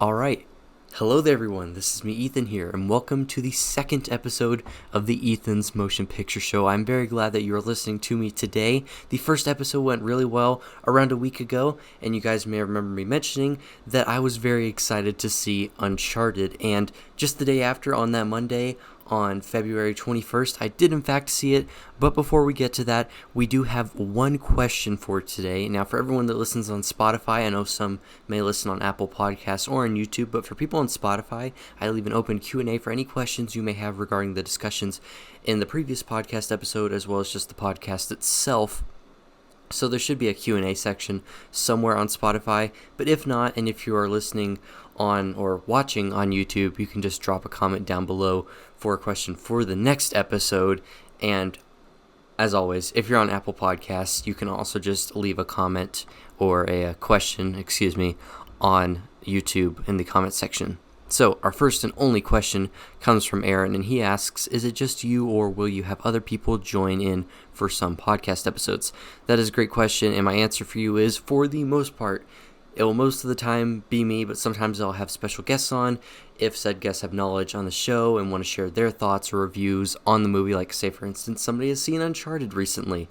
Alright, hello there everyone, this is me Ethan here, and welcome to the second episode of the Ethan's Motion Picture Show. I'm very glad that you are listening to me today. The first episode went really well around a week ago, and you guys may remember me mentioning that I was very excited to see Uncharted, and just the day after, on that Monday, on February 21st, I did in fact see it. But before we get to that, we do have one question for today. Now, for everyone that listens on Spotify, I know some may listen on Apple Podcasts or on YouTube, but for people on Spotify, I leave an open Q&A for any questions you may have regarding the discussions in the previous podcast episode, as well as just the podcast itself. So there should be a Q&A section somewhere on Spotify, but if not, and if you are listening on or watching on YouTube, you can just drop a comment down below for a question for the next episode. And as always, if you're on Apple Podcasts, you can also just leave a comment or a question, on YouTube in the comment section. So our first and only question comes from Aaron, and he asks, is it just you or will you have other people join in for some podcast episodes? That is a great question, and my answer for you is, for the most part, it will most of the time be me, but sometimes I'll have special guests on if said guests have knowledge on the show and want to share their thoughts or reviews on the movie. Like, say, for instance, somebody has seen Uncharted recently.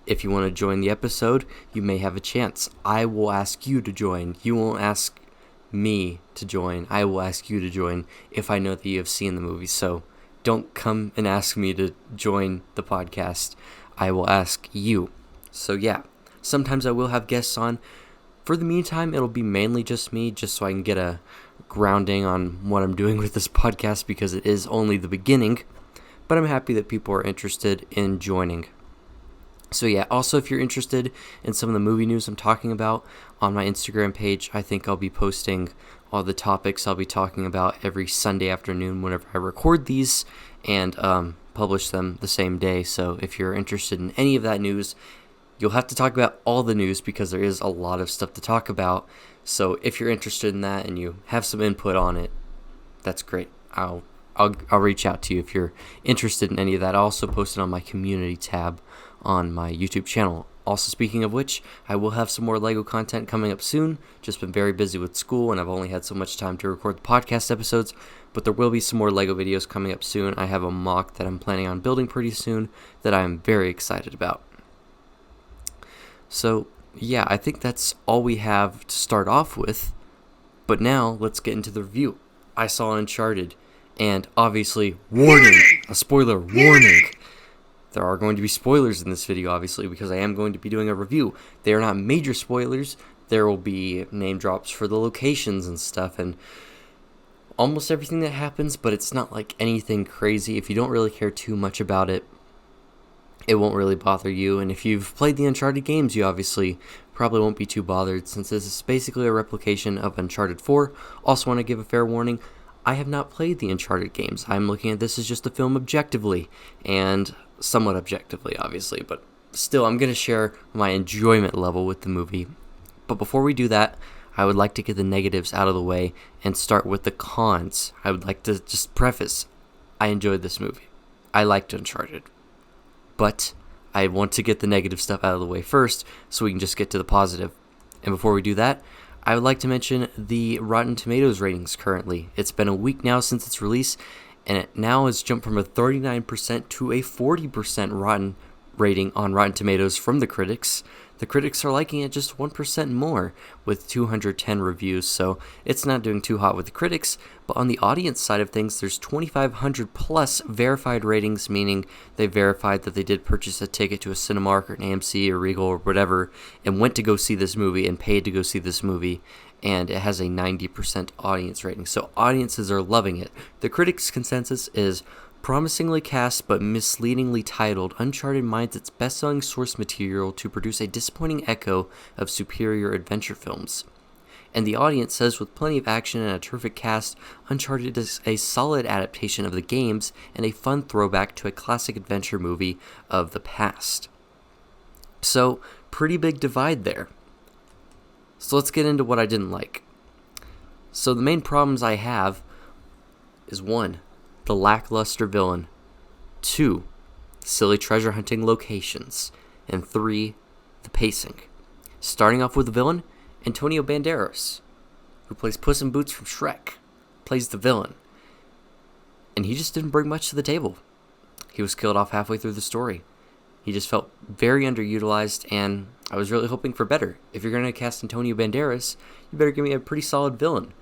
If you want to join the episode, you may have a chance. I will ask you to join. You won't ask me to join. I will ask you to join if I know that you have seen the movie. So don't come and ask me to join the podcast. I will ask you. So yeah, sometimes I will have guests on. For the meantime, it'll be mainly just me, just so I can get a grounding on what I'm doing with this podcast, because it is only the beginning. But I'm happy that people are interested in joining. So yeah, also if you're interested in some of the movie news I'm talking about on my Instagram page, I think I'll be posting all the topics I'll be talking about every Sunday afternoon whenever I record these, and publish them the same day. So if you're interested in any of that news, you'll have to talk about all the news because there is a lot of stuff to talk about. So if you're interested in that and you have some input on it, that's great. I'll reach out to you if you're interested in any of that. I'll also post it on my community tab on my YouTube channel. Also, speaking of which, I will have some more LEGO content coming up soon. Just been very busy with school, and I've only had so much time to record the podcast episodes, but there will be some more LEGO videos coming up soon. I have a mock that I'm planning on building pretty soon that I'm very excited about. So, yeah, I think that's all we have to start off with. But now, let's get into the review. I saw Uncharted, and obviously, warning! A spoiler warning! There are going to be spoilers in this video, obviously, because I am going to be doing a review. They are not major spoilers. There will be name drops for the locations and stuff, and almost everything that happens, but it's not like anything crazy. If you don't really care too much about it, it won't really bother you. And if you've played the Uncharted games, you obviously probably won't be too bothered, since this is basically a replication of Uncharted 4. Also want to give a fair warning, I have not played the Uncharted games. I'm looking at this as just a film objectively, and somewhat objectively, obviously, but still, I'm going to share my enjoyment level with the movie. But before we do that, I would like to get the negatives out of the way and start with the cons. I would like to just preface, I enjoyed this movie. I liked Uncharted. But I want to get the negative stuff out of the way first, so we can just get to the positive. And before we do that, I would like to mention the Rotten Tomatoes ratings currently. It's been a week now since its release, and it now has jumped from a 39% to a 40% rotten rating on Rotten Tomatoes from the critics. The critics are liking it just 1% more, with 210 reviews, so it's not doing too hot with the critics. But on the audience side of things, there's 2,500 plus verified ratings, meaning they verified that they did purchase a ticket to a Cinemark or an AMC or Regal or whatever, and went to go see this movie and paid to go see this movie, and it has a 90% audience rating. So audiences are loving it. The critics' consensus is, promisingly cast but misleadingly titled, Uncharted mines its best-selling source material to produce a disappointing echo of superior adventure films. And the audience says, with plenty of action and a terrific cast, Uncharted is a solid adaptation of the games and a fun throwback to a classic adventure movie of the past. So, pretty big divide there. So let's get into what I didn't like. So the main problems I have is 1. The lackluster villain, 2. Silly treasure hunting locations, and 3. The pacing. Starting off with the villain, Antonio Banderas. who plays Puss in Boots from Shrek, plays the villain. And he just didn't bring much to the table. He was killed off halfway through the story. He just felt very underutilized, and I was really hoping for better. If you're going to cast Antonio Banderas, you better give me a pretty solid villain.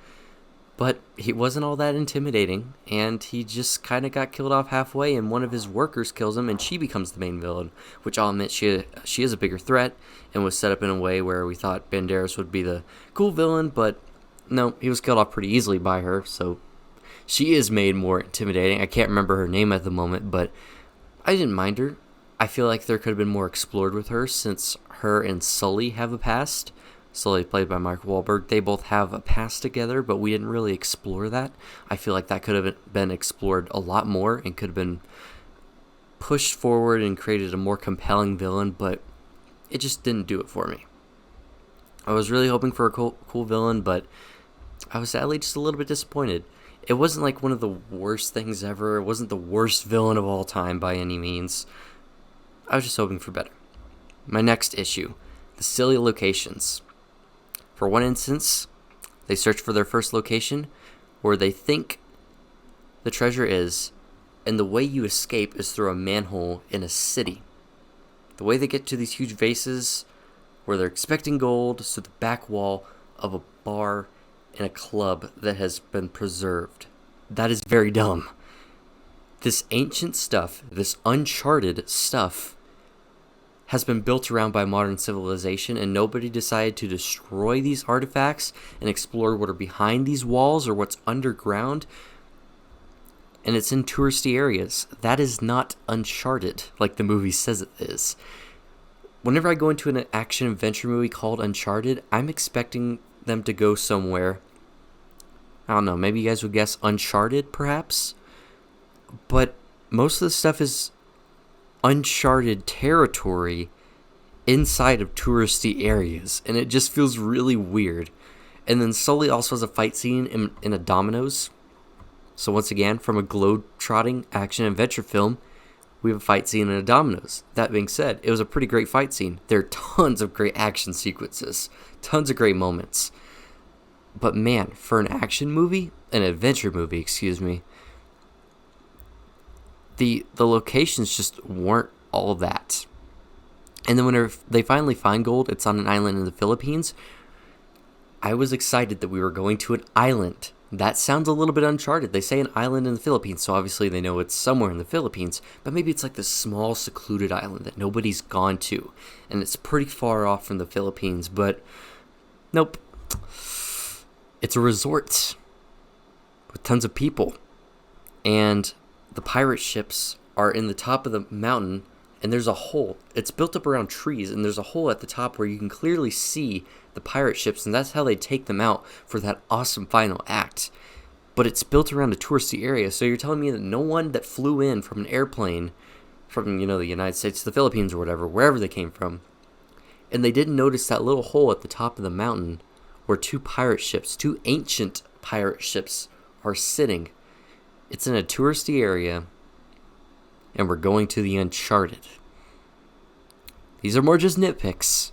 But he wasn't all that intimidating, and he just kind of got killed off halfway, and one of his workers kills him, and she becomes the main villain, which I'll admit she is a bigger threat, and was set up in a way where we thought Banderas would be the cool villain, but no, he was killed off pretty easily by her, so she is made more intimidating. I can't remember her name at the moment, but I didn't mind her. I feel like there could have been more explored with her, since her and Sully have a past. Sully, played by Mark Wahlberg, they both have a past together, but we didn't really explore that. I feel like that could have been explored a lot more and could have been pushed forward and created a more compelling villain, but it just didn't do it for me. I was really hoping for a cool villain, but I was sadly just a little bit disappointed. It wasn't like one of the worst things ever. It wasn't the worst villain of all time by any means. I was just hoping for better. My next issue, the silly locations. For one instance, they search for their first location where they think the treasure is, and the way you escape is through a manhole in a city. The way they get to these huge vases where they're expecting gold is through the back wall of a bar in a club that has been preserved. That is very dumb. This ancient stuff, this Uncharted stuff, has been built around by modern civilization, and nobody decided to destroy these artifacts and explore what are behind these walls or what's underground. And it's in touristy areas. That is not Uncharted like the movie says it is. Whenever I go into an action-adventure movie called Uncharted, I'm expecting them to go somewhere. I don't know, maybe you guys would guess Uncharted, perhaps? But most of the stuff is uncharted territory inside of touristy areas, and it just feels really weird. And then Sully also has a fight scene in a Domino's. So once again, from a globe-trotting action-adventure film, we have a fight scene in a Domino's. That being said, it was a pretty great fight scene. There are tons of great action sequences, tons of great moments. But man, for an action movie, an adventure movie, excuse me, the locations just weren't all that. And then whenever they finally find gold, it's on an island in the Philippines. I was excited that we were going to an island. That sounds a little bit Uncharted. They say an island in the Philippines, so obviously they know it's somewhere in the Philippines. But maybe it's like this small, secluded island that nobody's gone to. And it's pretty far off from the Philippines, but nope. It's a resort with tons of people. And the pirate ships are in the top of the mountain, and there's a hole. It's built up around trees, and there's a hole at the top where you can clearly see the pirate ships, and that's how they take them out for that awesome final act. But it's built around a touristy area, so you're telling me that no one that flew in from an airplane from, the United States to the Philippines or whatever, wherever they came from, and they didn't notice that little hole at the top of the mountain where two ancient pirate ships are sitting. It's in a touristy area, and we're going to the Uncharted. These are more just nitpicks.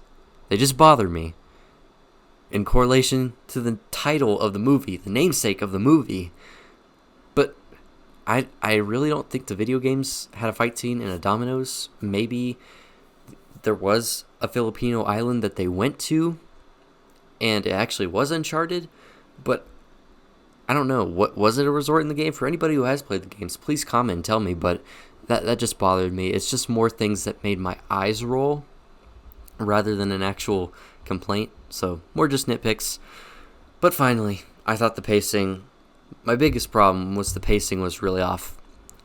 They just bother me. In correlation to the title of the movie, the namesake of the movie. But I really don't think the video games had a fight scene in a Domino's. Maybe there was a Filipino island that they went to, and it actually was Uncharted, but I don't know. What was it a resort in the game? For anybody who has played the games, please comment and tell me, but that just bothered me. It's just more things that made my eyes roll rather than an actual complaint. So, more just nitpicks. But finally, I thought the pacing, my biggest problem was the pacing was really off.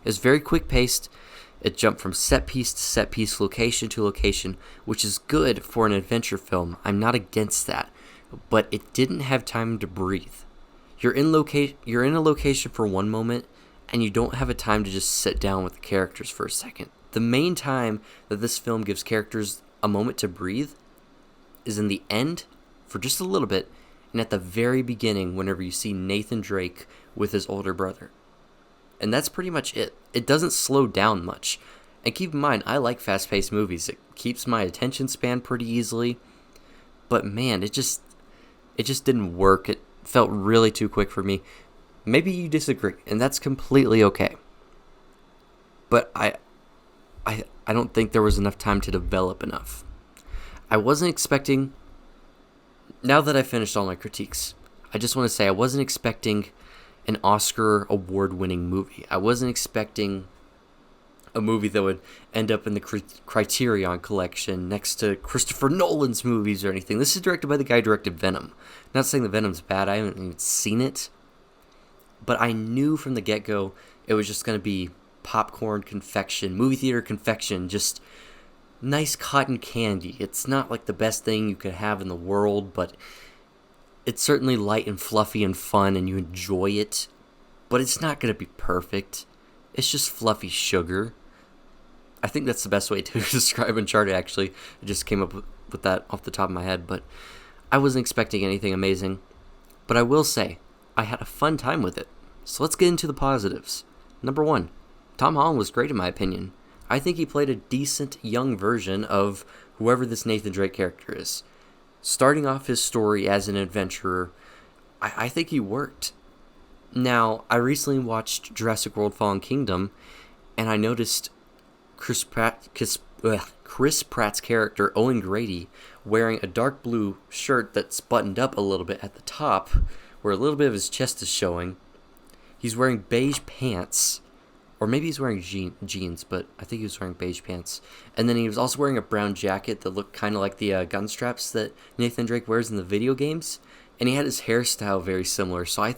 It was very quick paced. It jumped from set piece to set piece, location to location, which is good for an adventure film. I'm not against that. But it didn't have time to breathe. You're in a location for one moment, and you don't have a time to just sit down with the characters for a second. The main time that this film gives characters a moment to breathe is in the end, for just a little bit, and at the very beginning whenever you see Nathan Drake with his older brother. And that's pretty much it. It doesn't slow down much. And keep in mind, I like fast-paced movies. It keeps my attention span pretty easily. But man, it just didn't work. felt really too quick for me. Maybe you disagree, and that's completely okay. But I don't think there was enough time to develop enough. I wasn't expecting, now that I finished all my critiques, I just want to say I wasn't expecting an Oscar award-winning movie. I wasn't expecting a movie that would end up in the Criterion collection next to Christopher Nolan's movies or anything. This is directed by the guy who directed Venom. Not saying that Venom's bad, I haven't even seen it. But I knew from the get-go it was just going to be popcorn confection, movie theater confection, just nice cotton candy. It's not like the best thing you could have in the world, but it's certainly light and fluffy and fun and you enjoy it. But it's not going to be perfect. It's just fluffy sugar. I think that's the best way to describe Uncharted, actually. I just came up with that off the top of my head, but I wasn't expecting anything amazing. But I will say, I had a fun time with it. So let's get into the positives. Number 1, Tom Holland was great in my opinion. I think he played a decent young version of whoever this Nathan Drake character is. Starting off his story as an adventurer, I think he worked. Now, I recently watched Jurassic World Fallen Kingdom, and I noticed Chris Pratt's character, Owen Grady, wearing a dark blue shirt that's buttoned up a little bit at the top, where a little bit of his chest is showing. He's wearing beige pants, or maybe he's wearing jeans, but I think he was wearing beige pants. And then he was also wearing a brown jacket that looked kind of like the gun straps that Nathan Drake wears in the video games. And he had his hairstyle very similar. So I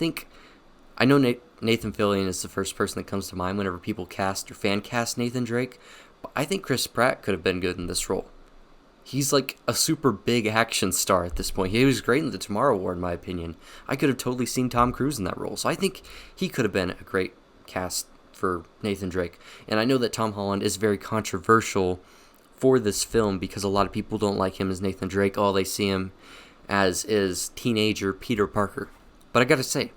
know Nathan Fillion is the first person that comes to mind whenever people cast or fan cast Nathan Drake. But I think Chris Pratt could have been good in this role. He's like a super big action star at this point. He was great in the Tomorrow War, in my opinion. I could have totally seen Tom Cruise in that role. So I think he could have been a great cast for Nathan Drake. And I know that Tom Holland is very controversial for this film because a lot of people don't like him as Nathan Drake. All they see him as is teenager Peter Parker. But I gotta say,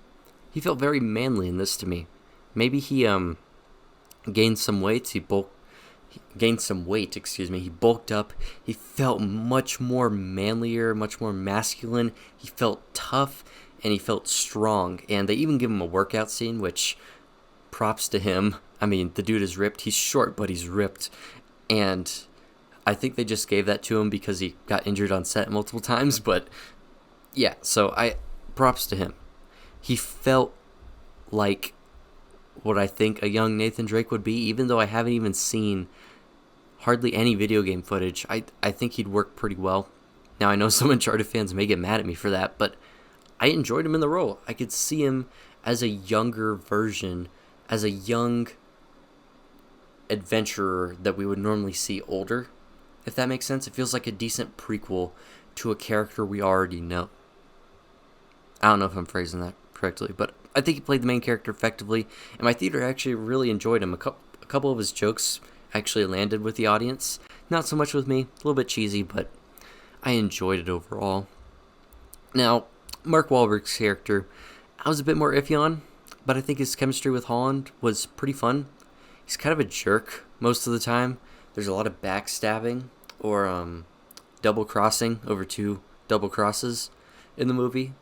he felt very manly in this to me. Maybe he gained some weight. He bulked up. He felt much more manlier, much more masculine. He felt tough and he felt strong. And they even give him a workout scene, which props to him. I mean, the dude is ripped. He's short, but he's ripped. And I think they just gave that to him because he got injured on set multiple times. But yeah, so props to him. He felt like what I think a young Nathan Drake would be, even though I haven't even seen hardly any video game footage. I think he'd work pretty well. Now, I know some Uncharted fans may get mad at me for that, but I enjoyed him in the role. I could see him as a younger version, as a young adventurer that we would normally see older, if that makes sense. It feels like a decent prequel to a character we already know. I don't know if I'm phrasing that correctly, but I think he played the main character effectively, and my theater actually really enjoyed him. A couple of his jokes actually landed with the audience. Not so much with me, a little bit cheesy, but I enjoyed it overall. Now, Mark Wahlberg's character, I was a bit more iffy on, but I think his chemistry with Holland was pretty fun. He's kind of a jerk most of the time. There's a lot of backstabbing or double crossing over 2 double crosses in the movie.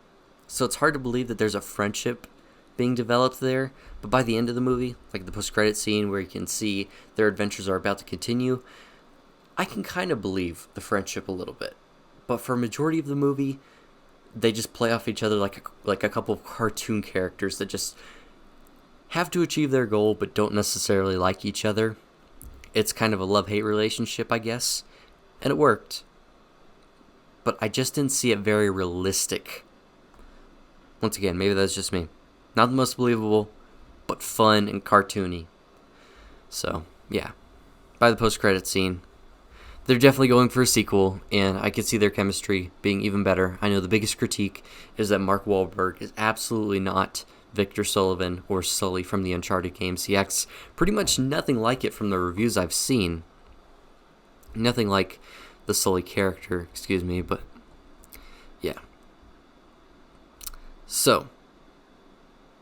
So it's hard to believe that there's a friendship being developed there. But by the end of the movie, like the post-credit scene where you can see their adventures are about to continue, I can kind of believe the friendship a little bit. But for a majority of the movie, they just play off each other like a couple of cartoon characters that just have to achieve their goal but don't necessarily like each other. It's kind of a love-hate relationship, I guess. And it worked. But I just didn't see it very realistic. Once again, maybe that's just me. Not the most believable, but fun and cartoony. So, yeah. By the post-credit scene, they're definitely going for a sequel, and I could see their chemistry being even better. I know the biggest critique is that Mark Wahlberg is absolutely not Victor Sullivan or Sully from the Uncharted games. He acts pretty much nothing like it from the reviews I've seen. Nothing like the Sully character, but yeah. So,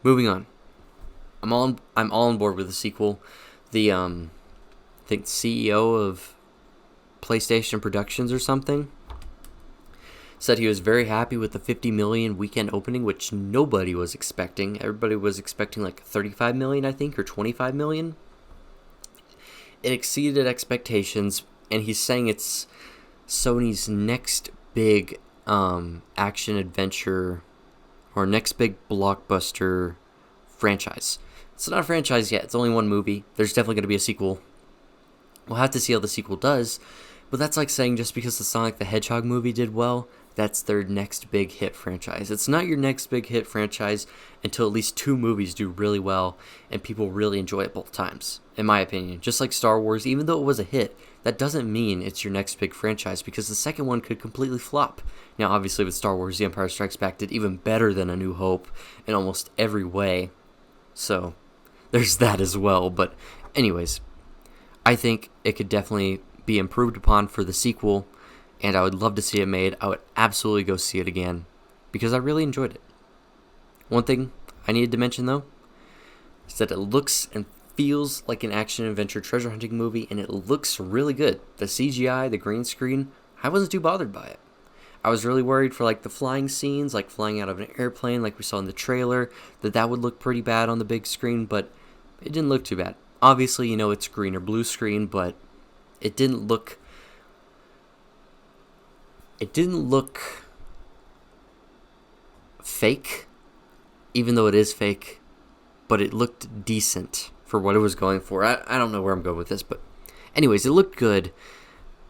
moving on. I'm all on board with the sequel. The I think CEO of PlayStation Productions or something, said he was very happy with the 50 million weekend opening, which nobody was expecting. Everybody was expecting like 35 million, I think, or 25 million. It exceeded expectations, and he's saying it's Sony's next big action adventure or next big blockbuster franchise. It's not a franchise yet. It's only one movie. There's definitely going to be a sequel. We'll have to see how the sequel does, but that's like saying just because the Sonic the Hedgehog movie did well, that's their next big hit franchise. It's not your next big hit franchise until at least 2 movies do really well and people really enjoy it both times, in my opinion. Just like Star Wars, even though it was a hit, that doesn't mean it's your next big franchise because the second one could completely flop. Now, obviously with Star Wars, The Empire Strikes Back did even better than A New Hope in almost every way. So, there's that as well. But anyways, I think it could definitely be improved upon for the sequel, and I would love to see it made. I would absolutely go see it again because I really enjoyed it. One thing I needed to mention, though, is that it looks and feels like an action-adventure treasure hunting movie, and it looks really good. The CGI, the green screen, I wasn't too bothered by it. I was really worried for like the flying scenes, like flying out of an airplane like we saw in the trailer, that would look pretty bad on the big screen, but it didn't look too bad. Obviously, you know it's green or blue screen, but it didn't look fake, even though it is fake, but it looked decent for what it was going for. I don't know where I'm going with this, but anyways, it looked good,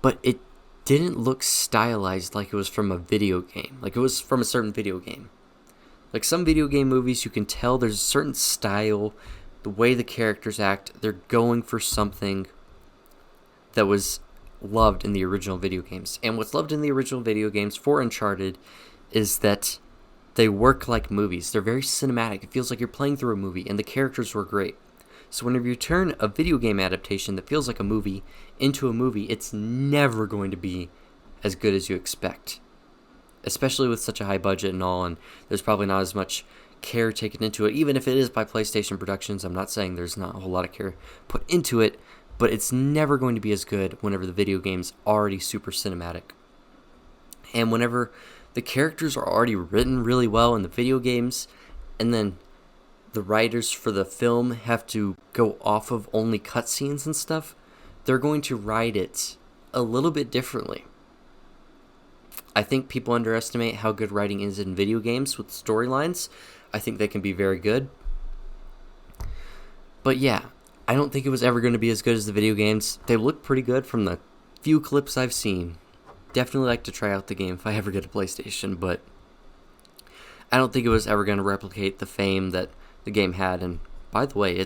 but it didn't look stylized like it was from a video game, like it was from a certain video game. Like some video game movies, you can tell there's a certain style, the way the characters act, they're going for something that was loved in the original video games. And what's loved in the original video games for Uncharted is that they work like movies. They're very cinematic. It feels like you're playing through a movie, and the characters were great. So whenever you turn a video game adaptation that feels like a movie into a movie, it's never going to be as good as you expect. Especially with such a high budget and all, and there's probably not as much care taken into it. Even if it is by PlayStation Productions, I'm not saying there's not a whole lot of care put into it, but it's never going to be as good whenever the video game's already super cinematic. And whenever the characters are already written really well in the video games, and then the writers for the film have to go off of only cutscenes and stuff, they're going to write it a little bit differently. I think people underestimate how good writing is in video games with storylines. I think they can be very good. But yeah, I don't think it was ever going to be as good as the video games. They look pretty good from the few clips I've seen. Definitely like to try out the game if I ever get a PlayStation, but I don't think it was ever going to replicate the fame that the game had. And by the way,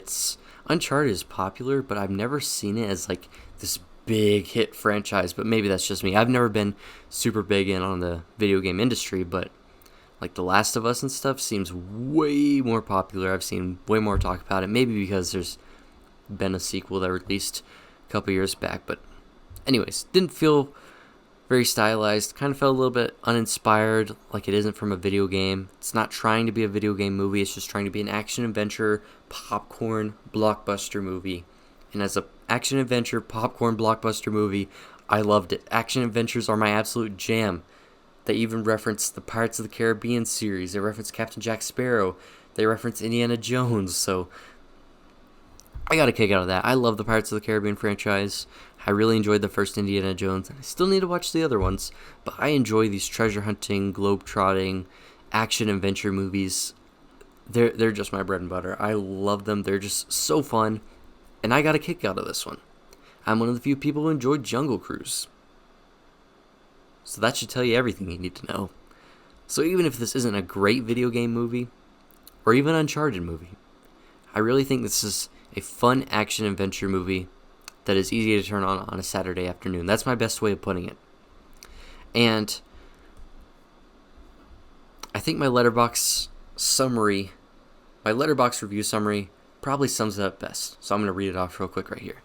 Uncharted is popular, but I've never seen it as like this big hit franchise. But maybe that's just me. I've never been super big in on the video game industry, but like The Last of Us and stuff seems way more popular. I've seen way more talk about it. Maybe because there's been a sequel that released a couple years back. But anyways, didn't feel very stylized. Kind of felt a little bit uninspired, like it isn't from a video game. It's not trying to be a video game movie. It's just trying to be an action-adventure, popcorn, blockbuster movie. And as an action-adventure, popcorn, blockbuster movie, I loved it. Action-adventures are my absolute jam. They even reference the Pirates of the Caribbean series. They reference Captain Jack Sparrow. They reference Indiana Jones. So I got a kick out of that. I love the Pirates of the Caribbean franchise. I really enjoyed the first Indiana Jones, and I still need to watch the other ones, but I enjoy these treasure hunting, globe-trotting, action-adventure movies. They're just my bread and butter. I love them. They're just so fun, and I got a kick out of this one. I'm one of the few people who enjoyed Jungle Cruise. So that should tell you everything you need to know. So even if this isn't a great video game movie, or even Uncharted movie, I really think this is a fun action-adventure movie that is easy to turn on a Saturday afternoon. That's my best way of putting it. And I think my Letterboxd review summary probably sums it up best. So I'm going to read it off real quick right here.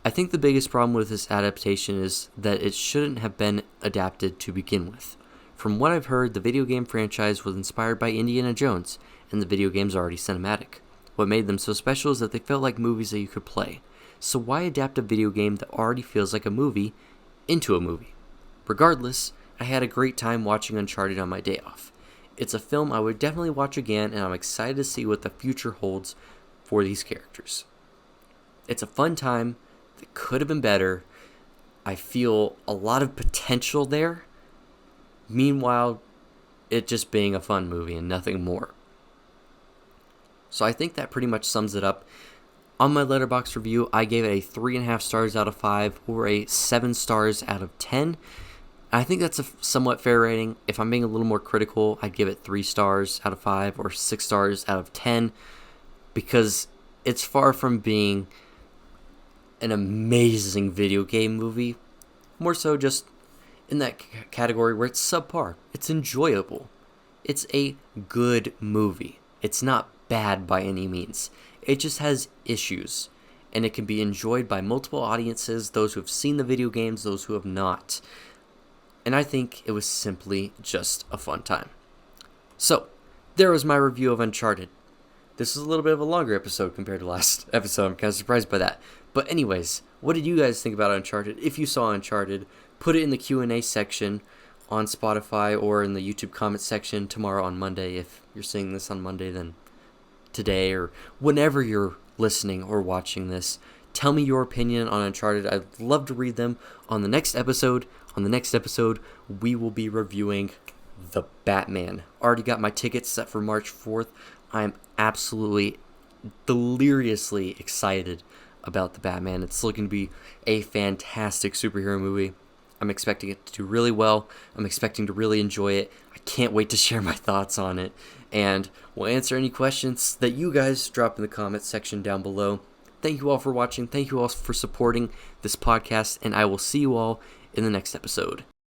I think the biggest problem with this adaptation is that it shouldn't have been adapted to begin with. From what I've heard, the video game franchise was inspired by Indiana Jones, and the video game's already cinematic. What made them so special is that they felt like movies that you could play. So why adapt a video game that already feels like a movie into a movie? Regardless, I had a great time watching Uncharted on my day off. It's a film I would definitely watch again, and I'm excited to see what the future holds for these characters. It's a fun time that could have been better. I feel a lot of potential there. Meanwhile, it just being a fun movie and nothing more. So I think that pretty much sums it up. On my Letterboxd review, I gave it a 3.5 stars out of 5 or a 7 stars out of 10. I think that's a somewhat fair rating. If I'm being a little more critical, I'd give it 3 stars out of 5 or 6 stars out of 10 because it's far from being an amazing video game movie. More so just in that category where it's subpar. It's enjoyable. It's a good movie. It's not bad by any means. It just has issues, and it can be enjoyed by multiple audiences, those who have seen the video games, those who have not. And I think it was simply just a fun time. So, there was my review of Uncharted. This is a little bit of a longer episode compared to last episode. I'm kind of surprised by that. But anyways, what did you guys think about Uncharted? If you saw Uncharted, put it in the Q&A section on Spotify or in the YouTube comment section tomorrow on Monday. If you're seeing this on Monday, then today or whenever you're listening or watching this. Tell me your opinion on Uncharted. I'd love to read them on the next episode. On the next episode, we will be reviewing The Batman. Already got my tickets set for March 4th. I'm absolutely deliriously excited about The Batman. It's looking to be a fantastic superhero movie. I'm expecting it to do really well. I'm expecting to really enjoy it. I can't wait to share my thoughts on it. And we'll answer any questions that you guys drop in the comments section down below. Thank you all for watching. Thank you all for supporting this podcast. And I will see you all in the next episode.